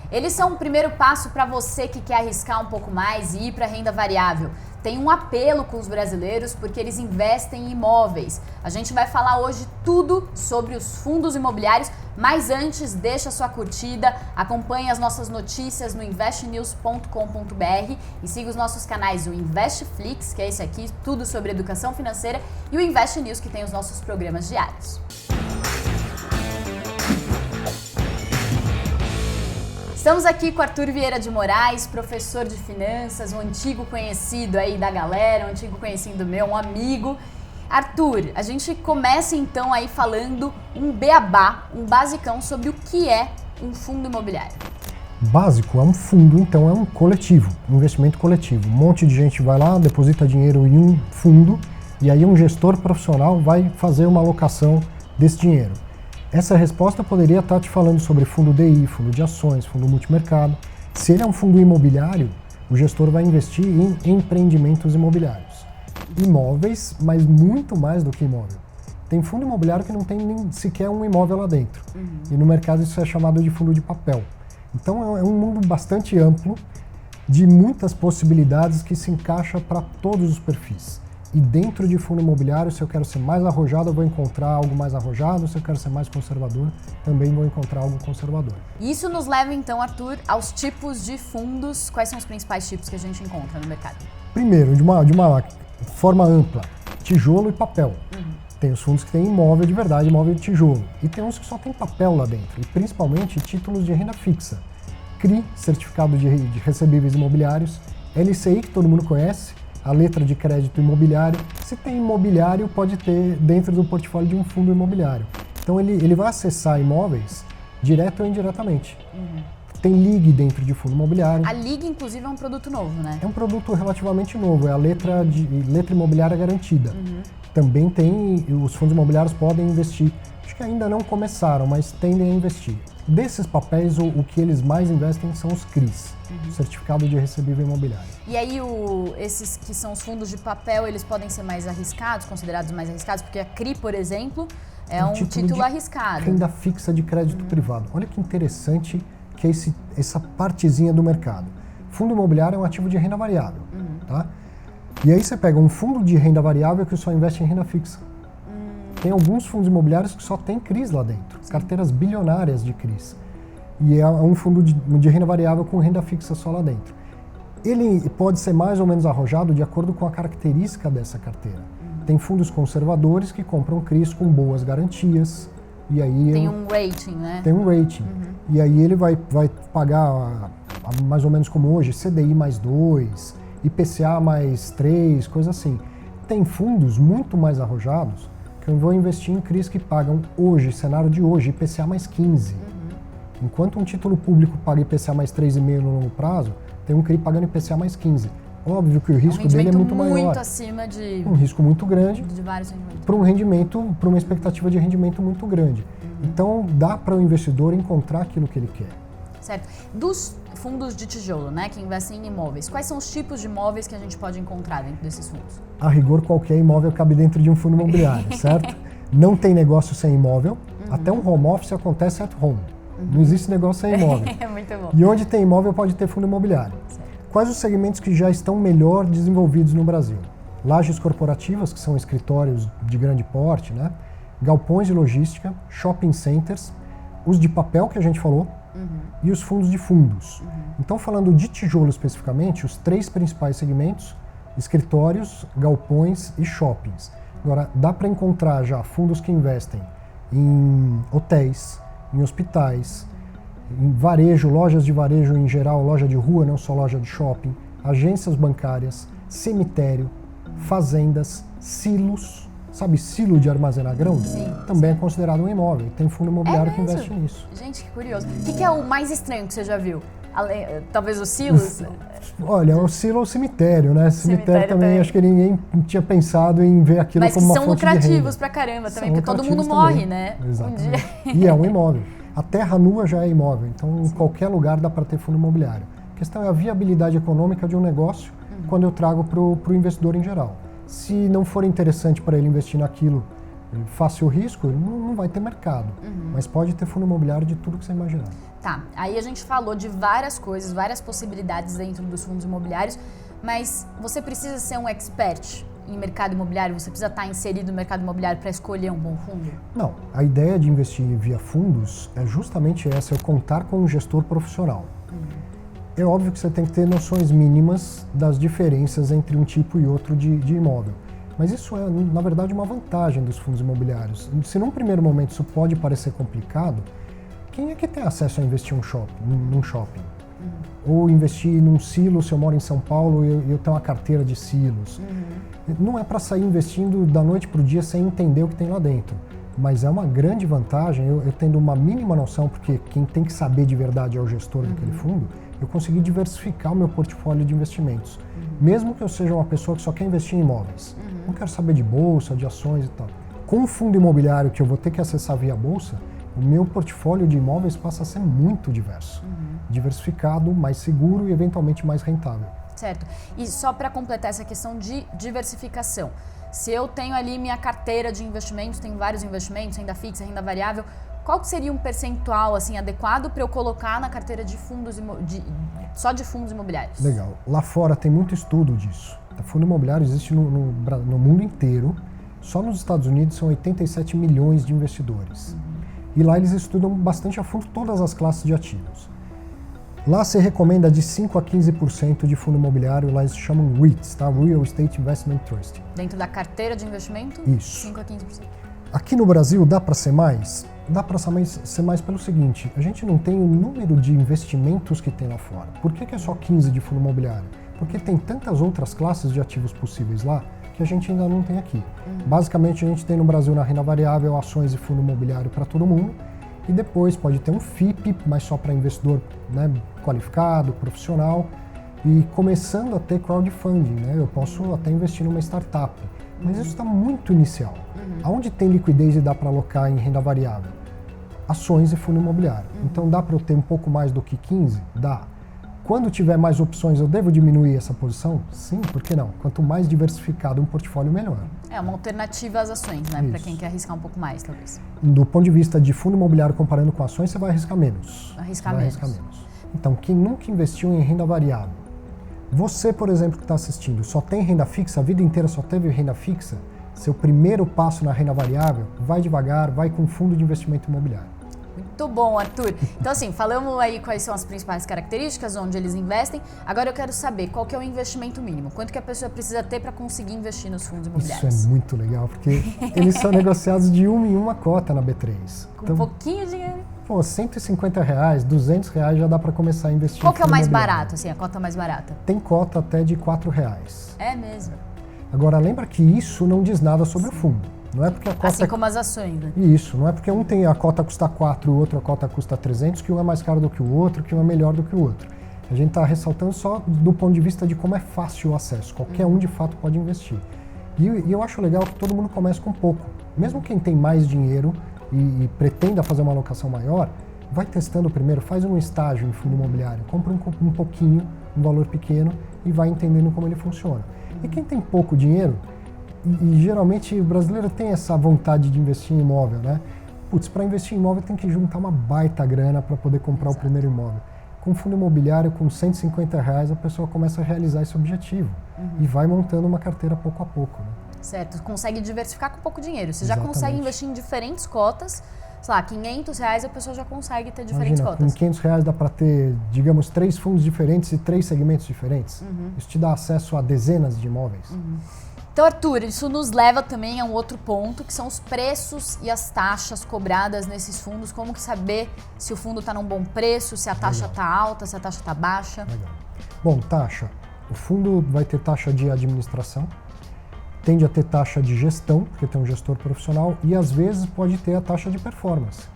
Eles são o primeiro passo para você que quer arriscar um pouco mais e ir para a renda variável. Tem um apelo com os brasileiros porque eles investem em imóveis. A gente vai falar hoje tudo sobre os fundos imobiliários, mas antes deixa sua curtida, acompanhe as nossas notícias no investnews.com.br e siga os nossos canais, o Investflix, que é esse aqui, tudo sobre educação financeira, e o Invest News, que tem os nossos programas diários. Estamos aqui com Arthur Vieira de Moraes, professor de finanças, um antigo conhecido aí da galera, um antigo conhecido meu, um amigo. Arthur, a gente começa então aí falando um beabá, um basicão sobre o que é um fundo imobiliário. Básico é um fundo, então é um coletivo, um investimento coletivo. Um monte de gente vai lá, deposita dinheiro em um fundo e aí um gestor profissional vai fazer uma alocação desse dinheiro. Essa resposta poderia estar te falando sobre fundo DI, fundo de ações, fundo multimercado. Se ele é um fundo imobiliário, o gestor vai investir em empreendimentos imobiliários. Imóveis, mas muito mais do que imóvel. Tem fundo imobiliário que não tem nem sequer um imóvel lá dentro. E no mercado isso é chamado de fundo de papel. Então é um mundo bastante amplo, de muitas possibilidades que se encaixa para todos os perfis. E dentro de fundo imobiliário, se eu quero ser mais arrojado, eu vou encontrar algo mais arrojado. Se eu quero ser mais conservador, também vou encontrar algo conservador. Isso nos leva então, Arthur, aos tipos de fundos. Quais são os principais tipos que a gente encontra no mercado? Primeiro, de uma forma ampla, tijolo e papel. Tem os fundos que têm imóvel de verdade, imóvel de tijolo. E tem uns que só tem papel lá dentro, e principalmente títulos de renda fixa. CRI, Certificado de Recebíveis Imobiliários, LCI, que todo mundo conhece, a letra de crédito imobiliário. Se tem imobiliário, pode ter dentro do portfólio de um fundo imobiliário. Então ele vai acessar imóveis direto ou indiretamente. Tem LIG dentro de fundo imobiliário. A LIG, inclusive, é um produto novo, né? É um produto relativamente novo, é a letra imobiliária garantida. Também tem, os fundos imobiliários podem investir. Acho que ainda não começaram, mas tendem a investir. Desses papéis, o que eles mais investem são os CRIs, Certificado de Recebível Imobiliário. E aí, esses que são os fundos de papel, eles podem ser mais arriscados, considerados mais arriscados? Porque a CRI, por exemplo, é um título arriscado. Renda fixa de crédito privado. Olha que interessante que é essa partezinha do mercado. Fundo imobiliário é um ativo de renda variável, tá? E aí você pega um fundo de renda variável que só investe em renda fixa. Tem alguns fundos imobiliários que só tem CRIs lá dentro, carteiras bilionárias de CRIs. E é um fundo de renda variável com renda fixa só lá dentro. Ele pode ser mais ou menos arrojado de acordo com a característica dessa carteira. Tem fundos conservadores que compram CRIs com boas garantias. E aí tem um rating, né? Tem um rating. E aí ele vai pagar mais ou menos como hoje, CDI mais 2, IPCA mais 3, coisa assim. Tem fundos muito mais arrojados que eu vou investir em CRIs que pagam hoje, cenário de hoje, IPCA mais 15. Enquanto um título público paga IPCA mais 3,5 no longo prazo, tem um CRI pagando IPCA mais 15. Óbvio que o risco dele é muito maior. Muito acima de... Um risco muito grande. De vários rendimentos. Para uma expectativa de rendimento muito grande. Então, dá para o investidor encontrar aquilo que ele quer. Certo. Dos fundos de tijolo, né, que investem em imóveis, quais são os tipos de imóveis que a gente pode encontrar dentro desses fundos? A rigor, qualquer imóvel cabe dentro de um fundo imobiliário, certo? Não tem negócio sem imóvel. Até um home office acontece at home. Não existe negócio sem imóvel. É muito bom. E onde tem imóvel pode ter fundo imobiliário. Certo. Quais os segmentos que já estão melhor desenvolvidos no Brasil? Lajes corporativas, que são escritórios de grande porte, né? Galpões de logística, shopping centers, os de papel que a gente falou, e os fundos de fundos. Então, falando de tijolo especificamente, os 3 principais segmentos: escritórios, galpões e shoppings. Agora, dá para encontrar já fundos que investem em hotéis, em hospitais, em varejo, lojas de varejo em geral, loja de rua, não só loja de shopping, agências bancárias, cemitério, fazendas, silos. Sabe, silo de armazenar grão? Sim. Também é considerado um imóvel. Tem fundo imobiliário que investe nisso. Gente, que curioso. O que é o mais estranho que você já viu? Talvez os silos? Olha, o silo é o cemitério, né? Cemitério também, acho que ninguém tinha pensado em ver aquilo como uma fonte de renda. Mas são lucrativos pra caramba também, porque todo mundo morre, né? Exatamente. E é um imóvel. A terra nua já é imóvel, então em qualquer lugar dá para ter fundo imobiliário. A questão é a viabilidade econômica de um negócio quando eu trago para o investidor em geral. Se não for interessante para ele investir naquilo, fácil risco, ele não vai ter mercado. Mas pode ter fundo imobiliário de tudo que você imaginar. Tá, aí a gente falou de várias coisas, várias possibilidades dentro dos fundos imobiliários, mas você precisa ser um expert em mercado imobiliário? Você precisa estar inserido no mercado imobiliário para escolher um bom fundo? Não, a ideia de investir via fundos é justamente essa, é contar com um gestor profissional. É óbvio que você tem que ter noções mínimas das diferenças entre um tipo e outro de imóvel. Mas isso é, na verdade, uma vantagem dos fundos imobiliários. Se num primeiro momento isso pode parecer complicado, quem é que tem acesso a investir num shopping? Ou investir num silo, se eu moro em São Paulo e eu tenho uma carteira de silos. Não é para sair investindo da noite para o dia sem entender o que tem lá dentro. Mas é uma grande vantagem, eu tendo uma mínima noção, porque quem tem que saber de verdade é o gestor daquele fundo, eu consegui diversificar o meu portfólio de investimentos. Mesmo que eu seja uma pessoa que só quer investir em imóveis. Não quero saber de bolsa, de ações e tal. Com o fundo imobiliário que eu vou ter que acessar via bolsa, o meu portfólio de imóveis passa a ser muito diverso. Diversificado, mais seguro e eventualmente mais rentável. Certo. E só para completar essa questão de diversificação, se eu tenho ali minha carteira de investimentos, tenho vários investimentos, renda fixa, renda variável, qual que seria um percentual assim adequado para eu colocar na carteira de fundos só de fundos imobiliários? Legal. Lá fora tem muito estudo disso. O fundo imobiliário existe no mundo inteiro. Só nos Estados Unidos são 87 milhões de investidores. E lá eles estudam bastante a fundo todas as classes de ativos. Lá se recomenda de 5 a 15% de fundo imobiliário, lá eles chamam REITs, tá? Real Estate Investment Trust. Dentro da carteira de investimento? Isso. 5 a 15%. Aqui no Brasil dá para ser mais? Dá para ser mais pelo seguinte, a gente não tem o número de investimentos que tem lá fora. Por que é só 15 de fundo imobiliário? Porque tem tantas outras classes de ativos possíveis lá que a gente ainda não tem aqui. Basicamente a gente tem no Brasil na renda variável ações e fundo imobiliário para todo mundo e depois pode ter um FIP, mas só para investidor, né, qualificado, profissional e começando a ter crowdfunding, né? Eu posso até investir numa startup, mas isso está muito inicial. Aonde tem liquidez e dá para alocar em renda variável? Ações e fundo imobiliário. Então dá para eu ter um pouco mais do que 15? Dá. Quando tiver mais opções, eu devo diminuir essa posição? Sim, por que não? Quanto mais diversificado um portfólio, melhor. É uma alternativa às ações, né? Para quem quer arriscar um pouco mais, talvez. Do ponto de vista de fundo imobiliário comparando com ações, você vai arriscar menos. Arriscar menos. Então, quem nunca investiu em renda variável, você, por exemplo, que está assistindo, só tem renda fixa, a vida inteira só teve renda fixa, seu primeiro passo na renda variável, vai devagar, vai com fundo de investimento imobiliário. Muito bom, Arthur. Então, assim, falamos aí quais são as principais características, onde eles investem. Agora eu quero saber qual que é o investimento mínimo. Quanto que a pessoa precisa ter para conseguir investir nos fundos imobiliários? Isso é muito legal, porque eles são negociados de uma em uma cota na B3. Com pouquinho dinheiro. Pô, R$150, R$200 já dá para começar a investir. Qual que é o mais barato, assim, a cota mais barata? Tem cota até de R$4. É mesmo? Agora, lembra que isso não diz nada sobre o fundo. Não é porque a cota assim como as ações, né? Isso, não é porque um tem a cota custa 4 e o outro a cota custa 300, que um é mais caro do que o outro, que um é melhor do que o outro. A gente está ressaltando só do ponto de vista de como é fácil o acesso. Qualquer um, de fato, pode investir. E eu acho legal que todo mundo comece com pouco. Mesmo quem tem mais dinheiro e pretenda fazer uma alocação maior, vai testando primeiro, faz um estágio em fundo imobiliário, compra um pouquinho, um valor pequeno e vai entendendo como ele funciona. E quem tem pouco dinheiro, e geralmente o brasileiro tem essa vontade de investir em imóvel, né? Putz, para investir em imóvel tem que juntar uma baita grana para poder comprar o primeiro imóvel. Com fundo imobiliário, com R$150, a pessoa começa a realizar esse objetivo e vai montando uma carteira pouco a pouco, né? Certo, consegue diversificar com pouco dinheiro. Você Exatamente. já consegue investir em diferentes cotas, sei lá, R$500 a pessoa já consegue ter diferentes Imagina, cotas. Com R$500 dá para ter, digamos, 3 fundos diferentes e 3 segmentos diferentes. Isso te dá acesso a dezenas de imóveis. Então, Arthur, isso nos leva também a um outro ponto, que são os preços e as taxas cobradas nesses fundos. Como que saber se o fundo está num bom preço, se a taxa está alta, se a taxa está baixa? Legal. Bom, taxa. O fundo vai ter taxa de administração, tende a ter taxa de gestão, porque tem um gestor profissional, e às vezes pode ter a taxa de performance,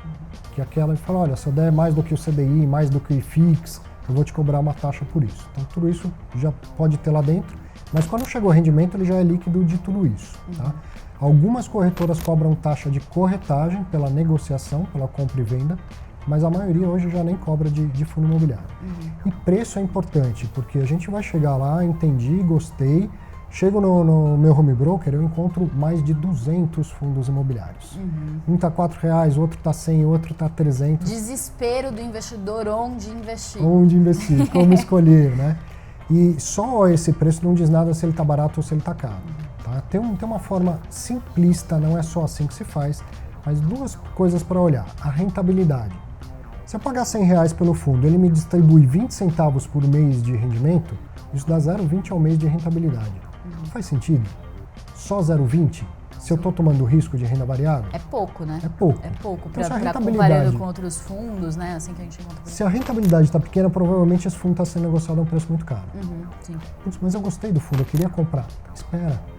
que é aquela que fala, olha, se eu der mais do que o CDI, mais do que o IFIX, eu vou te cobrar uma taxa por isso. Então, tudo isso já pode ter lá dentro. Mas quando chegou o rendimento, ele já é líquido de tudo isso. Tá? Algumas corretoras cobram taxa de corretagem pela negociação, pela compra e venda, mas a maioria hoje já nem cobra de fundo imobiliário. E preço é importante, porque a gente vai chegar lá, entendi, gostei, Chego no meu home broker, eu encontro mais de 200 fundos imobiliários. Um está R$4, outro está 100, outro está 300. Desespero do investidor onde investir. Onde investir, como escolher, né? E só esse preço não diz nada se ele está barato ou se ele está caro. Tá? Tem uma forma simplista, não é só assim que se faz, mas duas coisas para olhar. A rentabilidade. Se eu pagar R$100 pelo fundo, ele me distribui 20 centavos por mês de rendimento, isso dá 0,20 ao mês de rentabilidade. Faz sentido? Só 0,20? Se eu estou tomando risco de renda variável? É pouco, né? É pouco. É pouco, Então, para comparando com outros fundos, né? Assim que a gente encontra. Se a rentabilidade está pequena, provavelmente esse fundo está sendo negociado a um preço muito caro. Sim. Putz, mas eu gostei do fundo, eu queria comprar.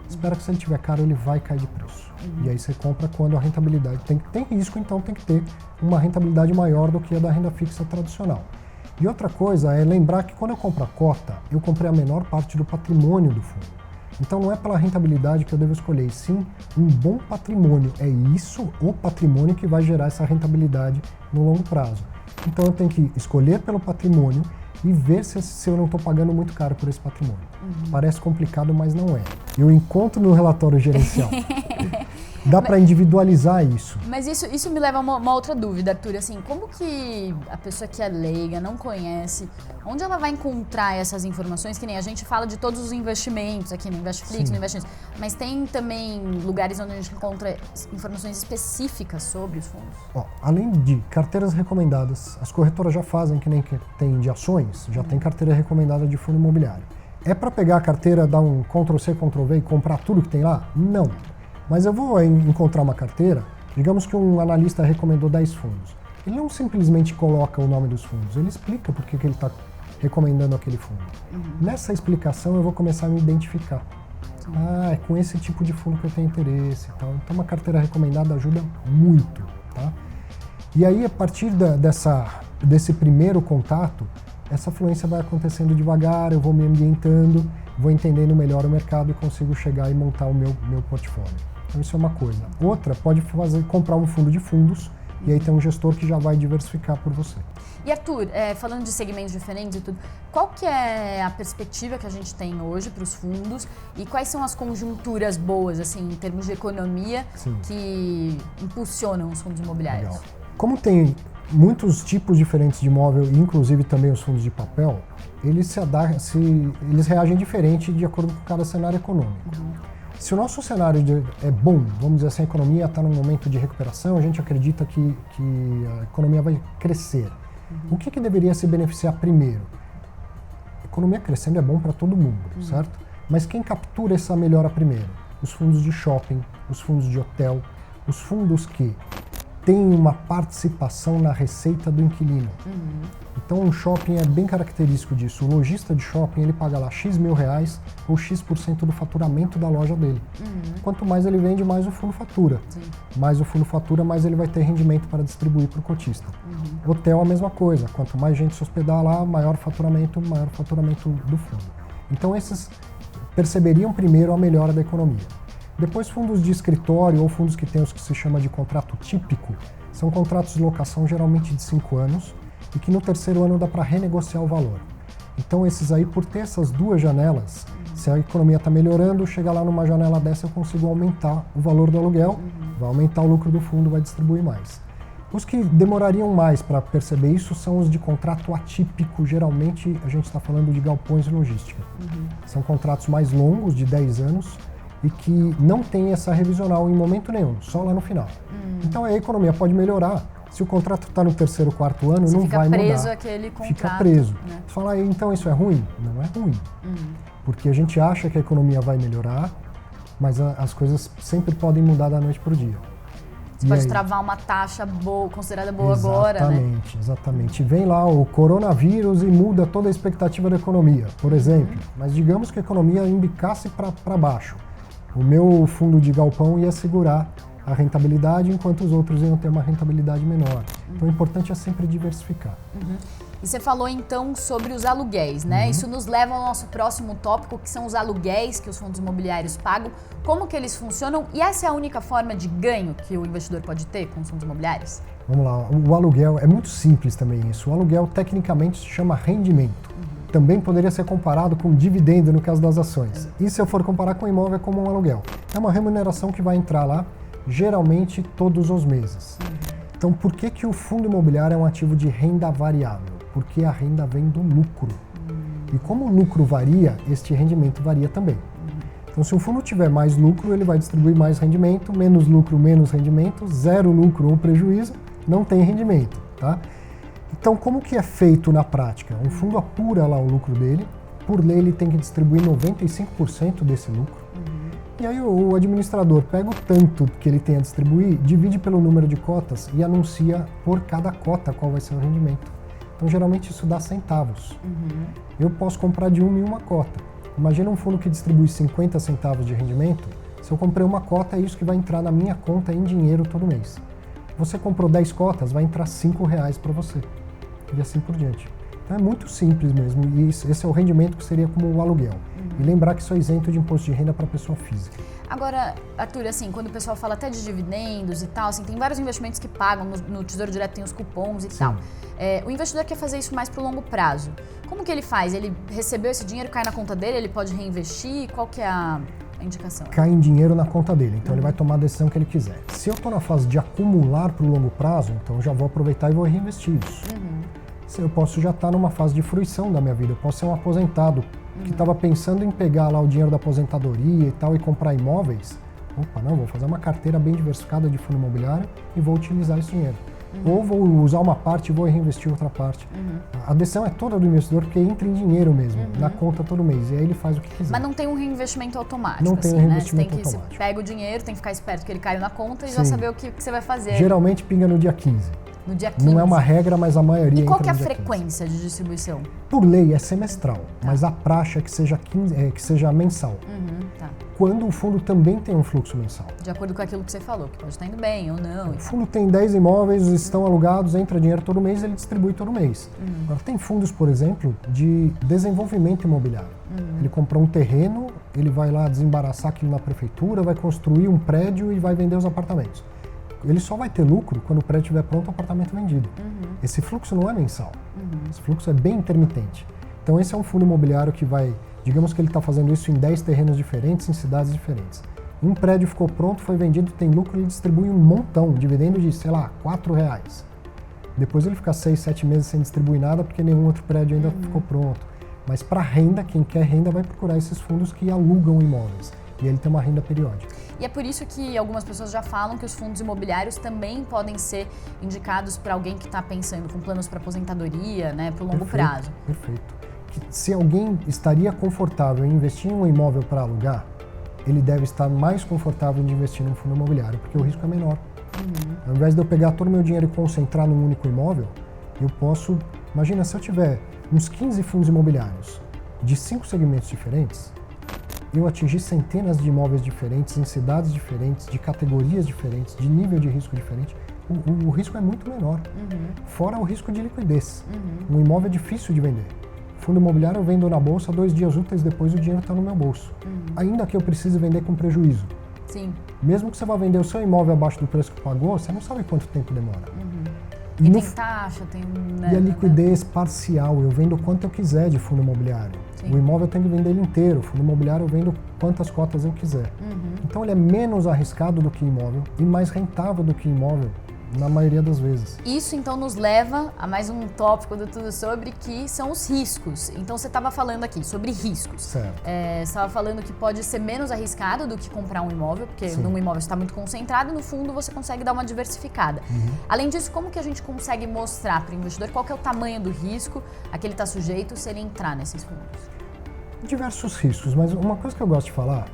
Espera que se ele tiver caro, ele vai cair de preço. E aí você compra quando a rentabilidade tem risco, então tem que ter uma rentabilidade maior do que a da renda fixa tradicional. E outra coisa é lembrar que quando eu compro a cota, eu comprei a menor parte do patrimônio do fundo. Então não é pela rentabilidade que eu devo escolher, sim um bom patrimônio. É isso, o patrimônio, que vai gerar essa rentabilidade no longo prazo. Então eu tenho que escolher pelo patrimônio e ver se eu não estou pagando muito caro por esse patrimônio. Parece complicado, mas não é. Eu encontro no relatório gerencial. Dá para individualizar isso. Mas isso me leva a uma outra dúvida, Arthur. Assim, como que a pessoa que é leiga, não conhece, onde ela vai encontrar essas informações? Que nem a gente fala de todos os investimentos aqui no Investflix, no Investinhos, mas tem também lugares onde a gente encontra informações específicas sobre os fundos? Ó, além de carteiras recomendadas, as corretoras já fazem, que nem tem de ações, já tem carteira recomendada de fundo imobiliário. É para pegar a carteira, dar um Ctrl+C, Ctrl+V e comprar tudo que tem lá? Não. Mas eu vou encontrar uma carteira, digamos que um analista recomendou 10 fundos. Ele não simplesmente coloca o nome dos fundos, ele explica por que ele está recomendando aquele fundo. Nessa explicação eu vou começar a me identificar. É com esse tipo de fundo que eu tenho interesse e tal. Então uma carteira recomendada ajuda muito, tá? E aí, a partir desse primeiro contato, essa fluência vai acontecendo devagar, eu vou me ambientando, vou entendendo melhor o mercado e consigo chegar e montar o meu portfólio. Então isso é uma coisa. Outra, pode comprar um fundo de fundos e aí tem um gestor que já vai diversificar por você. E Arthur, falando de segmentos diferentes e tudo, qual que é a perspectiva que a gente tem hoje para os fundos e quais são as conjunturas boas, assim, em termos de economia, que impulsionam os fundos imobiliários? Legal. Como tem muitos tipos diferentes de imóvel, inclusive também os fundos de papel, eles reagem diferente de acordo com cada cenário econômico. Se o nosso cenário é bom, vamos dizer assim, a economia está num momento de recuperação, a gente acredita que a economia vai crescer. O que deveria se beneficiar primeiro? A economia crescendo é bom para todo mundo, certo? Mas quem captura essa melhora primeiro? Os fundos de shopping, os fundos de hotel, os fundos que têm uma participação na receita do inquilino. Então um shopping é bem característico disso. O lojista de shopping, ele paga lá X mil reais ou X% do faturamento da loja dele. Quanto mais ele vende, mais o fundo fatura. Mais o fundo fatura, mais ele vai ter rendimento para distribuir para o cotista. Hotel a mesma coisa. Quanto mais gente se hospedar lá, maior faturamento do fundo. Então esses perceberiam primeiro a melhora da economia. Depois, fundos de escritório ou fundos que tem os que se chama de contrato típico, são contratos de locação geralmente de 5 anos e que no terceiro ano dá para renegociar o valor. Então esses aí, por ter essas duas janelas, se a economia está melhorando, chega lá numa janela dessa eu consigo aumentar o valor do aluguel, vai aumentar o lucro do fundo, vai distribuir mais. Os que demorariam mais para perceber isso são os de contrato atípico, geralmente a gente está falando de galpões e logística. São contratos mais longos, de 10 anos, e que não tem essa revisional em momento nenhum, só lá no final. Então a economia pode melhorar. Se o contrato está no terceiro, quarto ano, não vai mudar. Fica preso aquele contrato. Fica preso. Né? Você fala, então isso é ruim? Não é ruim. Porque a gente acha que a economia vai melhorar, mas as coisas sempre podem mudar da noite para o dia. Você pode travar uma taxa boa, considerada boa agora, né? Exatamente. Vem lá o coronavírus e muda toda a expectativa da economia, por exemplo. Mas digamos que a economia embicasse para baixo. O meu fundo de galpão ia segurar a rentabilidade, enquanto os outros iam ter uma rentabilidade menor. Então o importante é sempre diversificar. E você falou então sobre os aluguéis, né? Isso nos leva ao nosso próximo tópico, que são os aluguéis que os fundos imobiliários pagam, como que eles funcionam e essa é a única forma de ganho que o investidor pode ter com os fundos imobiliários? Vamos lá, o aluguel é muito simples também isso. O aluguel tecnicamente se chama rendimento. Também poderia ser comparado com dividendo no caso das ações. E se eu for comparar com imóvel, é como um aluguel. É uma remuneração que vai entrar lá, geralmente todos os meses. Então, por que o fundo imobiliário é um ativo de renda variável? Porque a renda vem do lucro. E como o lucro varia, este rendimento varia também. Então, se o fundo tiver mais lucro, ele vai distribuir mais rendimento, menos lucro, menos rendimento, zero lucro ou prejuízo, não tem rendimento, tá? Então, como que é feito na prática? Um fundo apura lá o lucro dele, por lei ele tem que distribuir 95% desse lucro, e aí o administrador pega o tanto que ele tem a distribuir, divide pelo número de cotas e anuncia por cada cota qual vai ser o rendimento. Então, geralmente isso dá centavos. Eu posso comprar de uma em uma cota. Imagina um fundo que distribui 50 centavos de rendimento, se eu comprei uma cota, é isso que vai entrar na minha conta em dinheiro todo mês. Você comprou 10 cotas, vai entrar R$5 para você. E assim por diante. Então é muito simples mesmo, e esse é o rendimento que seria como o aluguel. E lembrar que isso é isento de imposto de renda para pessoa física. Agora, Arthur, assim, quando o pessoal fala até de dividendos e tal, assim, tem vários investimentos que pagam, no Tesouro Direto tem os cupons e tal. O investidor quer fazer isso mais para o longo prazo. Como que ele faz? Ele recebeu esse dinheiro, cai na conta dele, ele pode reinvestir? Qual que é a indicação? Cai em dinheiro na conta dele, então ele vai tomar a decisão que ele quiser. Se eu estou na fase de acumular para o longo prazo, então eu já vou aproveitar e vou reinvestir isso. Eu posso já estar numa fase de fruição da minha vida, eu posso ser um aposentado que estava pensando em pegar lá o dinheiro da aposentadoria e tal e comprar imóveis. Opa, não, vou fazer uma carteira bem diversificada de fundo imobiliário e vou utilizar esse dinheiro. Ou vou usar uma parte e vou reinvestir outra parte. A decisão é toda do investidor, porque entra em dinheiro mesmo, na conta todo mês, e aí ele faz o que quiser. Mas não tem um reinvestimento automático, não assim, tem um reinvestimento né? Você automático. pega o dinheiro, tem que ficar esperto que ele caiu na conta e já saber o que você vai fazer. Geralmente pinga no dia 15. No dia 15. Não é uma regra, mas a maioria E qual que é a entra no dia frequência de distribuição? 15. Por lei é semestral, mas a praxe é que seja mensal. Tá. Quando o fundo também tem um fluxo mensal. De acordo com aquilo que você falou, que pode estar indo bem ou não. O fundo tem 10 imóveis, estão alugados, entra dinheiro todo mês, ele distribui todo mês. Agora, tem fundos, por exemplo, de desenvolvimento imobiliário. Ele comprou um terreno, ele vai lá desembaraçar aquilo na prefeitura, vai construir um prédio e vai vender os apartamentos. Ele só vai ter lucro quando o prédio estiver pronto, o apartamento vendido. Esse fluxo não é mensal. Esse fluxo é bem intermitente. Então esse é um fundo imobiliário que vai, digamos que ele está fazendo isso em 10 terrenos diferentes, em cidades diferentes. Um prédio ficou pronto, foi vendido, tem lucro, ele distribui um montão, dividendo de, sei lá, R$4. Depois ele fica 6, 7 meses sem distribuir nada, porque nenhum outro prédio ainda ficou pronto. Mas para renda, quem quer renda vai procurar esses fundos que alugam imóveis. E ele tem uma renda periódica. E é por isso que algumas pessoas já falam que os fundos imobiliários também podem ser indicados para alguém que está pensando com planos para aposentadoria, né, para o longo prazo. Perfeito. Se alguém estaria confortável em investir em um imóvel para alugar, ele deve estar mais confortável em investir num fundo imobiliário, porque o risco é menor. Ao invés de eu pegar todo o meu dinheiro e concentrar num único imóvel, eu posso... Imagina, se eu tiver uns 15 fundos imobiliários de 5 segmentos diferentes, eu atingir centenas de imóveis diferentes, em cidades diferentes, de categorias diferentes, de nível de risco diferente, o risco é muito menor. Fora o risco de liquidez. Um imóvel é difícil de vender. Fundo imobiliário eu vendo na bolsa, 2 dias úteis depois o dinheiro está no meu bolso. Ainda que eu precise vender com prejuízo. Sim. Mesmo que você vá vender o seu imóvel abaixo do preço que pagou, você não sabe quanto tempo demora. E tem taxa, tem... E a liquidez parcial, eu vendo quanto eu quiser de fundo imobiliário. O imóvel eu tenho que vender ele inteiro, o fundo imobiliário eu vendo quantas cotas eu quiser. Então ele é menos arriscado do que imóvel e mais rentável do que imóvel na maioria das vezes. Isso então nos leva a mais um tópico do Tudo Sobre, que são os riscos. Então você estava falando aqui sobre riscos. Certo. Você estava falando que pode ser menos arriscado do que comprar um imóvel, porque num imóvel você está muito concentrado e no fundo você consegue dar uma diversificada. Além disso, como que a gente consegue mostrar para o investidor qual que é o tamanho do risco a que ele está sujeito se ele entrar nesses fundos? Diversos riscos, mas uma coisa que eu gosto de falar,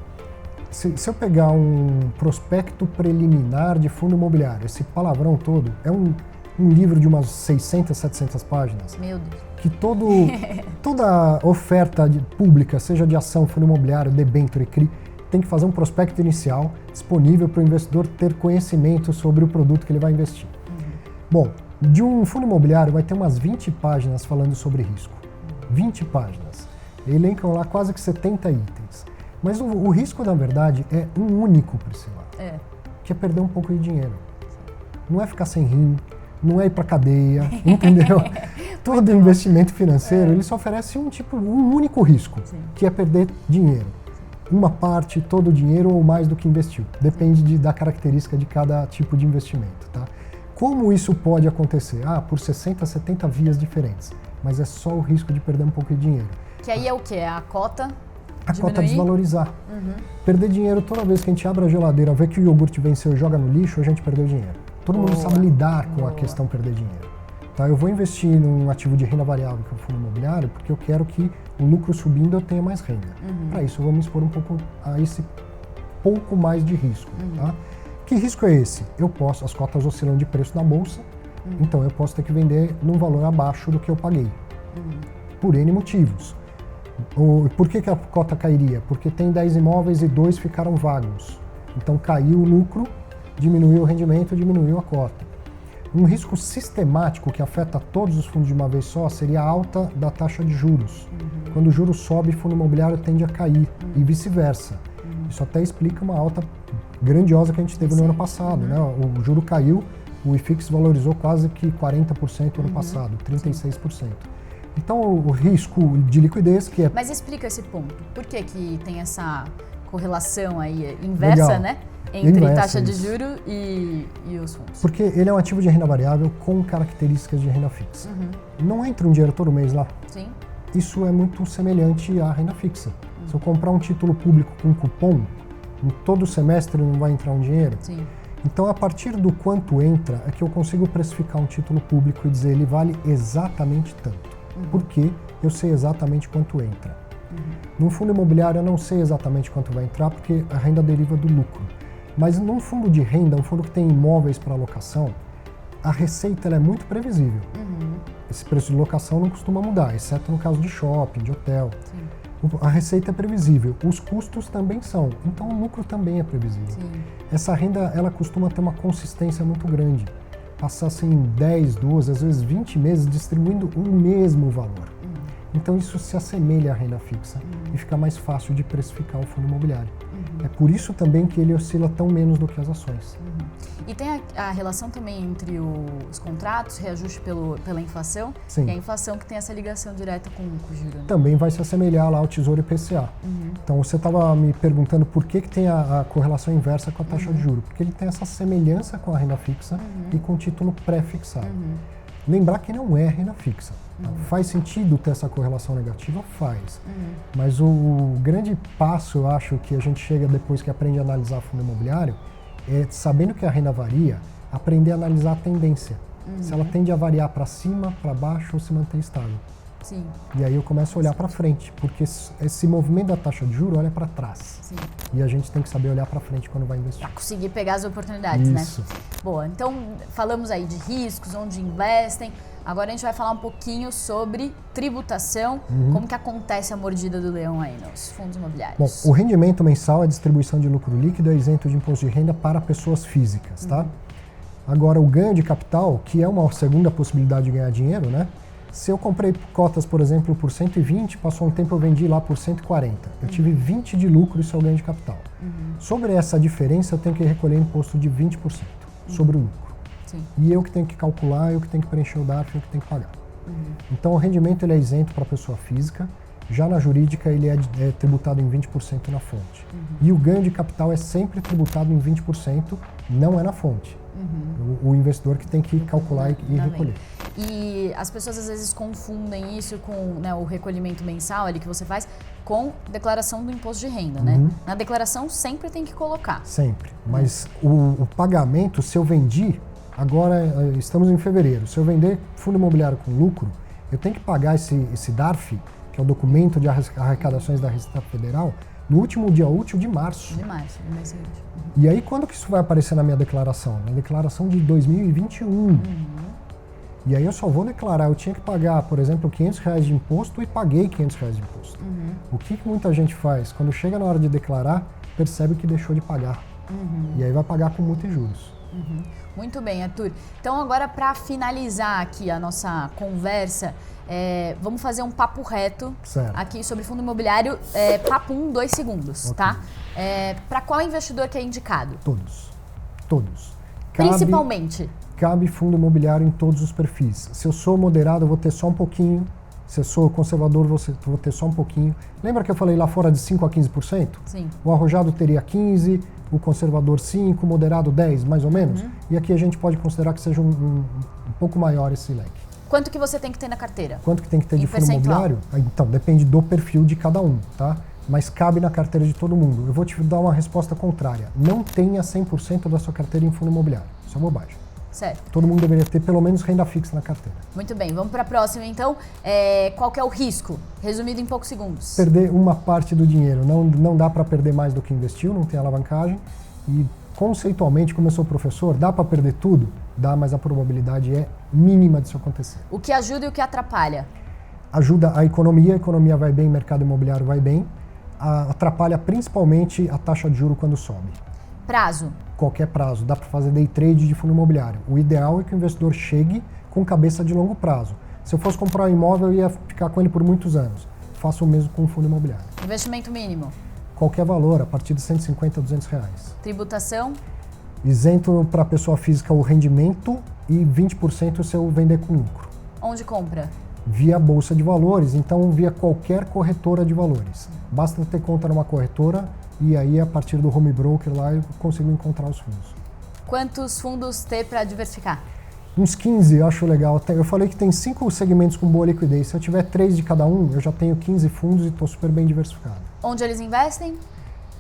se eu pegar um prospecto preliminar de fundo imobiliário, esse palavrão todo, é um livro de umas 600, 700 páginas. Meu Deus. Que toda oferta pública, seja de ação, fundo imobiliário, debênture, CRI, tem que fazer um prospecto inicial disponível para o investidor ter conhecimento sobre o produto que ele vai investir. Bom, de um fundo imobiliário vai ter umas 20 páginas falando sobre risco. 20 páginas. Elencam lá quase que 70 itens. Mas o risco, na verdade, é um único, Priscila. Que é perder um pouco de dinheiro. Não é ficar sem rim, não é ir pra cadeia, entendeu? todo investimento financeiro, ele só oferece um único risco, que é perder dinheiro. Uma parte, todo o dinheiro ou mais do que investiu. Depende da característica de cada tipo de investimento, tá? Como isso pode acontecer? Por 60, 70 vias diferentes. Mas é só o risco de perder um pouco de dinheiro. Que aí é o quê? É a cota diminuir? Cota desvalorizar. Perder dinheiro toda vez que a gente abre a geladeira, vê que o iogurte venceu e joga no lixo, a gente perdeu dinheiro. Todo mundo sabe lidar com a questão perder dinheiro. Tá? Eu vou investir num ativo de renda variável, que é o fundo imobiliário, porque eu quero que o lucro subindo eu tenha mais renda. Para isso eu vou me expor um pouco a esse pouco mais de risco. Tá? Que risco é esse? As cotas oscilam de preço na bolsa, então eu posso ter que vender num valor abaixo do que eu paguei. Por N motivos. Por que a cota cairia? Porque tem 10 imóveis e 2 ficaram vagos. Então caiu o lucro, diminuiu o rendimento, diminuiu a cota. Um risco sistemático que afeta todos os fundos de uma vez só seria a alta da taxa de juros. Quando o juro sobe, o fundo imobiliário tende a cair e vice-versa. Isso até explica uma alta grandiosa que a gente teve no ano passado. Né? O juro caiu, o IFIX valorizou quase que 40% no ano passado, 36%. Então o risco de liquidez que é... Mas explica esse ponto. Por que tem essa correlação aí inversa, Legal. né? Entre Inversa, taxa de isso. juro e os fundos. Porque ele é um ativo de renda variável com características de renda fixa. Não entra um dinheiro todo mês lá. Sim. Isso é muito semelhante à renda fixa. Se eu comprar um título público com cupom, em todo semestre não vai entrar um dinheiro. Sim. Então, a partir do quanto entra, é que eu consigo precificar um título público e dizer ele vale exatamente tanto. Porque eu sei exatamente quanto entra. Num fundo imobiliário eu não sei exatamente quanto vai entrar, porque a renda deriva do lucro. Mas num fundo de renda, um fundo que tem imóveis para locação, a receita ela é muito previsível. Esse preço de locação não costuma mudar, exceto no caso de shopping, de hotel. Sim. A receita é previsível, os custos também são, então o lucro também é previsível. Sim. Essa renda ela costuma ter uma consistência muito grande. Passar assim 10, 12, às vezes 20 meses distribuindo o mesmo valor. Então isso se assemelha à renda fixa e fica mais fácil de precificar o fundo imobiliário. É por isso também que ele oscila tão menos do que as ações. E tem a relação também entre os contratos, reajuste pela inflação, Sim. e a inflação que tem essa ligação direta com o juro. Né? Também vai se assemelhar lá ao Tesouro IPCA. Então você estava me perguntando por que tem a correlação inversa com a taxa de juros. Porque ele tem essa semelhança com a renda fixa e com o título pré-fixado. Lembrar que não é renda fixa. Faz sentido ter essa correlação negativa? Faz. Mas o grande passo, eu acho, que a gente chega depois que aprende a analisar fundo imobiliário, é, sabendo que a renda varia, aprender a analisar a tendência. Se ela tende a variar para cima, para baixo ou se manter estável. Sim. E aí eu começo a olhar para frente, porque esse movimento da taxa de juros olha para trás. Sim. E a gente tem que saber olhar para frente quando vai investir. Para conseguir pegar as oportunidades, Isso. né? Boa, então falamos aí de riscos, onde investem. Agora a gente vai falar um pouquinho sobre tributação, como que acontece a mordida do leão aí nos fundos imobiliários. Bom, o rendimento mensal, a distribuição de lucro líquido é isento de imposto de renda para pessoas físicas, tá? Agora, o ganho de capital, que é uma segunda possibilidade de ganhar dinheiro, né? Se eu comprei cotas, por exemplo, por 120, passou um tempo eu vendi lá por 140. Eu tive 20 de lucro, isso é o ganho de capital. Sobre essa diferença, eu tenho que recolher imposto de 20% sobre o lucro. Sim. E eu que tenho que calcular, eu que tenho que preencher o DARF, eu que tenho que pagar. Então, o rendimento ele é isento para a pessoa física, já na jurídica ele é tributado em 20% na fonte. E o ganho de capital é sempre tributado em 20%, não é na fonte. O investidor que tem que calcular e recolher. E as pessoas às vezes confundem isso com, né, o recolhimento mensal ali que você faz com declaração do imposto de renda, né? Na declaração sempre tem que colocar. Sempre. Mas o pagamento, se eu vendi, agora estamos em fevereiro, se eu vender fundo imobiliário com lucro, eu tenho que pagar esse DARF, que é o documento de arrecadações da Receita Federal, no último dia útil de março. De março, de mês seguinte. E aí, quando que isso vai aparecer na minha declaração? Na declaração de 2021. E aí eu só vou declarar, eu tinha que pagar, por exemplo, R$500 de imposto e paguei R$500 de imposto. O que muita gente faz? Quando chega na hora de declarar, percebe que deixou de pagar. E aí vai pagar com multa e juros. Muito bem, Arthur. Então agora, para finalizar aqui a nossa conversa, vamos fazer um papo reto aqui sobre fundo imobiliário. Papo 2 segundos, tá? Para qual investidor que é indicado? Todos. Principalmente? Cabe fundo imobiliário em todos os perfis. Se eu sou moderado, eu vou ter só um pouquinho. Se eu sou conservador, vou ter só um pouquinho. Lembra que eu falei lá fora de 5% a 15%? Sim. O arrojado teria 15%, o conservador 5%, o moderado 10%, mais ou menos. E aqui a gente pode considerar que seja um pouco maior esse leque. Quanto que você tem que ter na carteira? Quanto que tem que ter de fundo percentual? imobiliário? Então, depende do perfil de cada um, tá? Mas cabe na carteira de todo mundo. Eu vou te dar uma resposta contrária. Não tenha 100% da sua carteira em fundo imobiliário. Isso é bobagem. Certo. Todo mundo deveria ter pelo menos renda fixa na carteira. Muito bem, vamos para a próxima então. Qual que é o risco? Resumido em poucos segundos. Perder uma parte do dinheiro. Não dá para perder mais do que investiu, não tem alavancagem. E conceitualmente, como eu sou professor, dá para perder tudo? Dá, mas a probabilidade é mínima disso acontecer. O que ajuda e o que atrapalha? Ajuda a economia vai bem, mercado imobiliário vai bem. Atrapalha principalmente a taxa de juros quando sobe. Prazo? Qualquer prazo. Dá para fazer day trade de fundo imobiliário. O ideal é que o investidor chegue com cabeça de longo prazo. Se eu fosse comprar um imóvel, eu ia ficar com ele por muitos anos. Faço o mesmo com o fundo imobiliário. Investimento mínimo? Qualquer valor, a partir de 150 a 200 reais. Tributação? Isento para a pessoa física o rendimento e 20% se eu vender com lucro. Onde compra? Via bolsa de valores, então via qualquer corretora de valores. Basta ter conta numa corretora e aí a partir do home broker lá eu consigo encontrar os fundos. Quantos fundos ter para diversificar? Uns 15, eu acho legal. Eu falei que tem 5 segmentos com boa liquidez. Se eu tiver 3 de cada um, eu já tenho 15 fundos e estou super bem diversificado. Onde eles investem?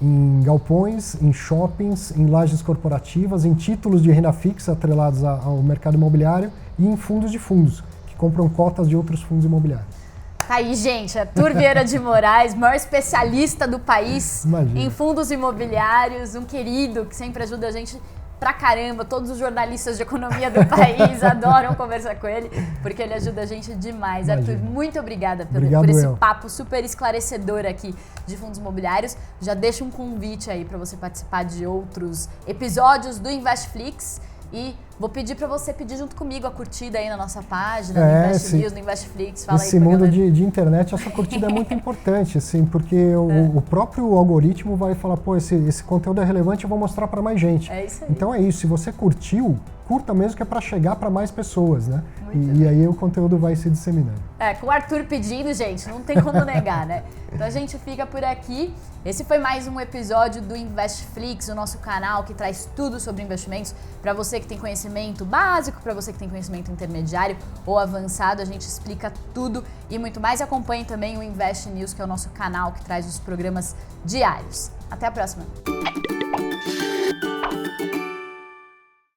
Em galpões, em shoppings, em lajes corporativas, em títulos de renda fixa atrelados ao mercado imobiliário e em fundos de fundos, que compram cotas de outros fundos imobiliários. Tá aí, gente, Arthur Vieira de Moraes, maior especialista do país Imagina. em fundos imobiliários, um querido que sempre ajuda a gente pra caramba. Todos os jornalistas de economia do país adoram conversar com ele, porque ele ajuda a gente demais. Imagina. Arthur, muito obrigada Obrigado, por esse eu. papo super esclarecedor aqui de fundos imobiliários. Já deixo um convite aí para você participar de outros episódios do Investflix. E vou pedir para você pedir junto comigo a curtida aí na nossa página, no Invest News, no Investflix. Fala esse aí, mundo de internet, essa curtida é muito importante, assim, porque o próprio algoritmo vai falar, pô, esse conteúdo é relevante, eu vou mostrar para mais gente. É isso aí. Então é isso, se você curtiu, curta mesmo que é para chegar para mais pessoas, né? E aí o conteúdo vai se disseminando. Com o Arthur pedindo, gente, não tem como negar, né? Então a gente fica por aqui. Esse foi mais um episódio do Investflix, o nosso canal que traz tudo sobre investimentos para você que tem conhecimento básico, para você que tem conhecimento intermediário ou avançado. A gente explica tudo e muito mais. Acompanhe também o Invest News, que é o nosso canal que traz os programas diários. Até a próxima!